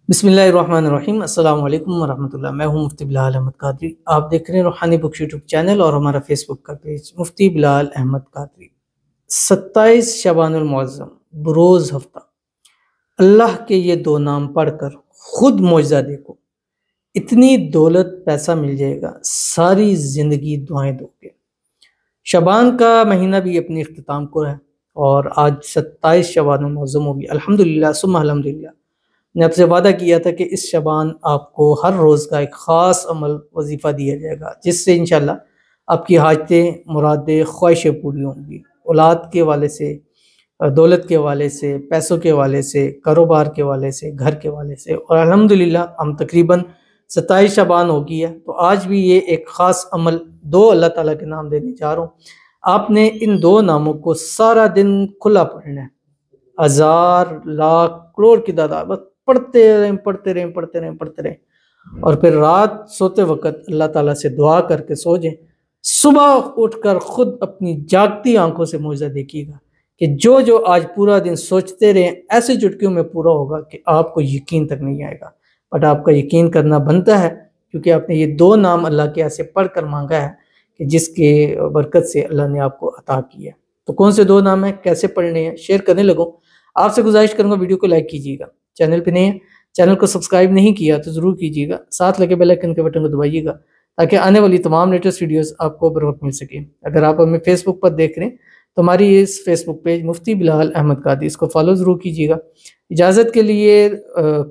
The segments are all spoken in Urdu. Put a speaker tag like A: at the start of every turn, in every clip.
A: بسم اللہ الرحمن الرحیم۔ السلام علیکم ورحمۃ اللہ۔ میں ہوں مفتی بلال احمد قادری۔ آپ دیکھ رہے ہیں روحانی بکس یوٹیوب چینل اور ہمارا فیس بک کا پیج مفتی بلال احمد قادری۔ 27 شعبان المعظم بروز ہفتہ، اللہ کے یہ دو نام پڑھ کر خود معجزہ دیکھو، اتنی دولت پیسہ مل جائے گا، ساری زندگی دعائیں دو گے۔ شعبان کا مہینہ بھی اپنے اختتام کو ہے اور آج 27 شعبان المعظم ہوگی۔ الحمدللہ ثم الحمدللہ، میں نے آپ سے وعدہ کیا تھا کہ اس شعبان آپ کو ہر روز کا ایک خاص عمل وظیفہ دیا جائے گا، جس سے انشاءاللہ آپ کی حاجتیں، مرادیں، خواہشیں پوری ہوں گی، اولاد کے والے سے، دولت کے والے سے، پیسوں کے والے سے، کاروبار کے والے سے، گھر کے والے سے۔ اور الحمدللہ ہم تقریباً 27 شعبان ہو گئی ہے، تو آج بھی یہ ایک خاص عمل، دو اللہ تعالیٰ کے نام دینے جا رہا ہوں۔ آپ نے ان دو ناموں کو سارا دن کھلا پڑھنا ہے، ہزار، لاکھ، کروڑ کی تعداد، بس پڑھتے رہیں، اور پھر رات سوتے وقت اللہ تعالیٰ سے دعا کر کے سو جائیں۔ صبح اٹھ کر خود اپنی جاگتی آنکھوں سے معجزہ دیکھیے گا کہ جو آج پورا دن سوچتے رہیں ایسے چٹکیوں میں پورا ہوگا کہ آپ کو یقین تک نہیں آئے گا، بٹ آپ کا یقین کرنا بنتا ہے، کیونکہ آپ نے یہ دو نام اللہ کے ایسے پڑھ کر مانگا ہے کہ جس کے برکت سے اللہ نے آپ کو عطا کی ہے۔ تو کون سے دو نام ہیں، کیسے پڑھنے ہیں، شیئر کرنے لگوں۔ آپ سے گزارش کروں گا ویڈیو کو لائک کیجیے گا، چینل پہ نہیں ہے، چینل کو سبسکرائب نہیں کیا تو ضرور کیجیے گا، ساتھ لگے بیل آئیکن کے بٹن کو دبائیے گا تاکہ آنے والی تمام لیٹسٹ ویڈیوز آپ کو بر وقت مل سکیں۔ اگر آپ ہمیں فیس بک پر دیکھ رہے ہیں تو ہماری اس فیس بک پیج مفتی بلال احمد قادری، اس کو فالو ضرور کیجیے گا۔ اجازت کے لیے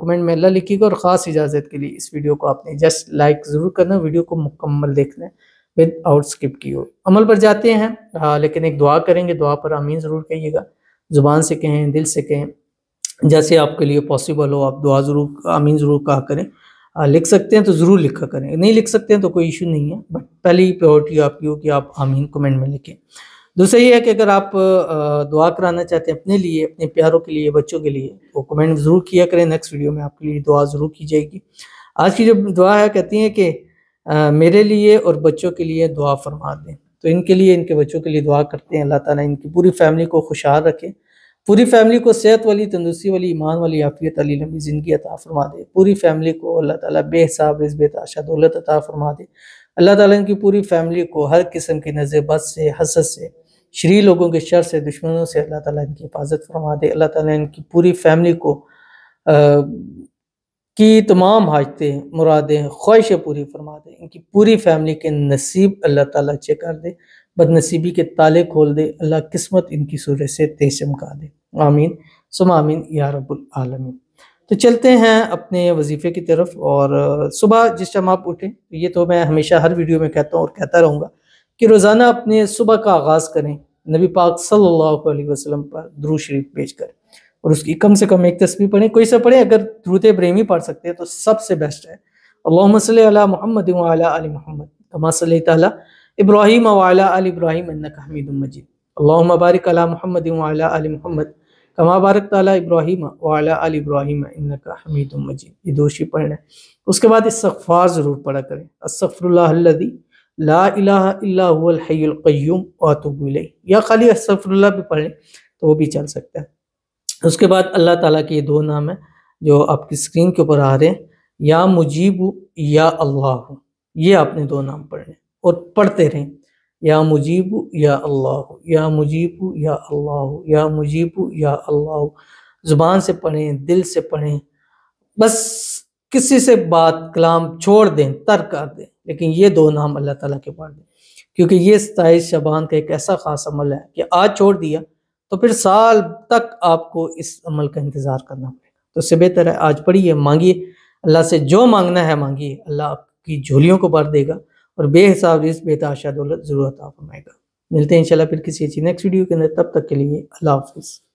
A: کمنٹ میں اللہ لکھیے گا، اور خاص اجازت کے لیے اس ویڈیو کو آپ نے جسٹ لائک ضرور کرنا، ویڈیو کو مکمل دیکھنا ہے ود آؤٹ سکپ کی ہو۔ عمل پر جاتے ہیں، لیکن ایک دعا کریں گے، دعا پر آمین ضرور کہیے گا، زبان سے کہیں، دل سے کہیں، جیسے آپ کے لیے پاسبل ہو۔ آپ دعا ضرور، آمین ضرور کہا کریں۔ لکھ سکتے ہیں تو ضرور لکھا کریں، نہیں لکھ سکتے ہیں تو کوئی ایشو نہیں ہے، بٹ پہلی پریورٹی آپ کی ہو کہ آپ آمین کمنٹ میں لکھیں۔ دوسرا یہ ہے کہ اگر آپ دعا کرانا چاہتے ہیں اپنے لیے، اپنے پیاروں کے لیے، بچوں کے لیے، تو کمنٹ ضرور کیا کریں، نیکسٹ ویڈیو میں آپ کے لیے دعا ضرور کی جائے گی۔ آج کی جو دعا ہے، کہتی ہیں کہ میرے لیے اور بچوں کے لیے دعا فرما دیں۔ تو ان کے لیے، ان کے بچوں کے لیے دعا کرتے ہیں، اللہ تعالیٰ ان کی پوری فیملی کو خوشحال رکھے، پوری فیملی کو صحت والی، تندرستی والی، ایمان والی، عافیت والی لمبی زندگی عطا فرما دے۔ پوری فیملی کو اللہ تعالیٰ بے حساب رزق بے تحاشا دولت عطا فرما دے۔ اللہ تعالیٰ ان کی پوری فیملی کو ہر قسم کی نظر بد سے، حسد سے، شریر لوگوں کے شر سے، دشمنوں سے اللہ تعالیٰ ان کی حفاظت فرما دے۔ اللہ تعالیٰ ان کی پوری فیملی کو کی تمام حاجتیں، مرادیں، خواہشیں پوری فرما دے۔ ان کی پوری فیملی کے نصیب اللہ تعالیٰ اچھے کر دے، بد نصیبی کے تالے کھول دے، اللہ قسمت ان کی سورج سے تیز چمکا دے۔ آمین ثم آمین یا رب العالمین۔ تو چلتے ہیں اپنے وظیفے کی طرف، اور صبح جس ٹائم آپ اٹھیں، یہ تو میں ہمیشہ ہر ویڈیو میں کہتا ہوں اور کہتا رہوں گا کہ روزانہ اپنے صبح کا آغاز کریں نبی پاک صلی اللہ علیہ وسلم پر درود شریف بھیج کر، اور اس کی کم سے کم ایک تسبیح پڑھیں، کوئی سا پڑھیں، اگر درود ابراہیمی پڑھ سکتے ہیں تو سب سے بیسٹ ہے۔ اللہم صلی علی محمد وعلی آل محمد کما صلیت علی ابراہیم وعلی آل ابراہیم انک حمید مجید، اللہم بارک علی محمد وعلی آل محمد کما بارکت علی ابراہیم وعلی آل ابراہیم انک حمید مجید۔ یہ دوشی پڑھنا ہے۔ اس کے بعد استغفار ضرور پڑھا کریں، استغفر اللہ الذی لا الہ الا هو الحی القیوم واتوب الیہ، یا خالی استغفر اللہ بھی پڑھ لیں تو وہ بھی چل سکتا ہے۔ اس کے بعد اللہ تعالیٰ کے یہ دو نام ہیں جو آپ کی اسکرین کے اوپر آ رہے ہیں، یا مجیب یا اللہ، یہ آپ نے دو نام پڑھنے اور پڑھتے رہیں، یا مجیب یا اللہ، یا مجیب یا اللہ، یا مجیب یا اللہ۔ زبان سے پڑھیں، دل سے پڑھیں، بس کسی سے بات کلام چھوڑ دیں، ترک کر دیں، لیکن یہ دو نام اللہ تعالیٰ کے پڑھ دیں، کیونکہ یہ 27 شعبان کا ایک ایسا خاص عمل ہے کہ آج چھوڑ دیا تو پھر سال تک آپ کو اس عمل کا انتظار کرنا پڑے گا۔ تو اس سے بہتر ہے آج پڑھیے، مانگیے اللہ سے، جو مانگنا ہے مانگیے، اللہ آپ کی جھولیوں کو بھر دے گا اور بے حساب رزق بے تحاشا دولت ضرور عطا فرمائے گا۔ ملتے ہیں انشاءاللہ پھر کسی اچھی نیکسٹ ویڈیو کے اندر، تب تک کے لیے اللہ حافظ۔